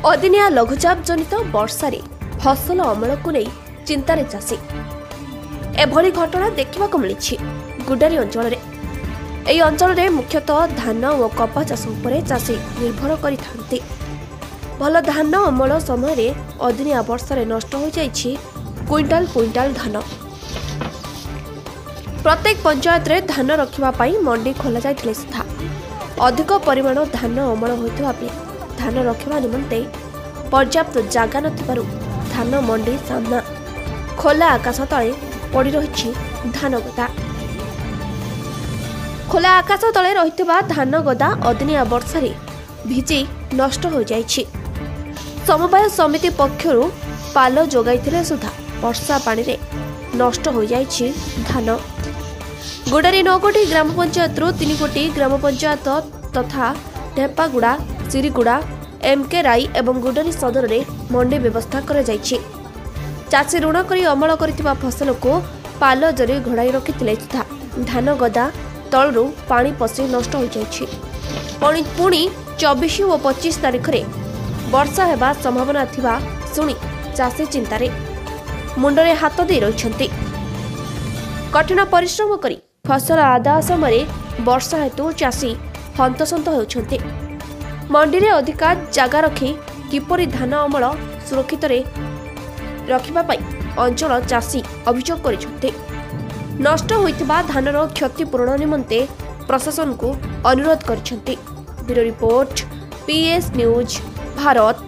अदिनिया लघुचाप जनित वर्षा फसल अमल को नहीं चिंतार चाषी एभली घटना देखा मिली गुडारी अंचल में मुख्यतः धान और कपा चाष चाषी निर्भर करते भल धान अमल समय अदिनिया वर्षा नष्ट हो जाइछि क्विंटाल क्विंटाल धान। प्रत्येक पंचायत रे धान रखिबापई मंडी खोला जाइथिले सुधा अधिक परिमाण धान अमल होइतबा बेले धान रखिबा निमंते पर्याप्त जागा नथिबारु धान मंडी सामना खोला आकाश तले पड़ी रही धान गदा। खोला आकाश तले रहितबा धान गदा अदिनिया वर्षा भिजी नष्ट हो जाइछि। समवाय समिति पक्षरु पाल जोगाइथिले सुधा वर्षा पानी रे नष्ट हो जाइछि धान। गुडारी 9 गोटी ग्राम पंचायत 3 गोटी ग्राम पंचायत तथा ढेपागुड़ा सिरीगुड़ा एमके राई एवं गुडारी सदर में मंडी व्यवस्था कर चाषी ऋण कर अमल कर फसल को पाल जरी घोड़ाई रखिते सुधा धान गदा तलू पानी पशि नष्ट हो जाइछि। पुणी 24 और 25 तारीख में वर्षा हेबा संभावना थिबा सुनी चाषी चिंतारे मुंडरे हाथ दे रहिछन्ति। कठिन परिश्रम करी फसल आदाय समय वर्षा हेतु चाषी हंतसंत होउछन्ति। मंडी रे अधिका जागा रखी किपरि धान अमल सुरक्षित रखिबा पई अंचल चाषी अभियोग करिछन्ति। नष्ट होइतबा धानर क्षतिपूरण निमंते प्रशासन को अनुरोध करिछन्ति। Bureau report PS news Bharat.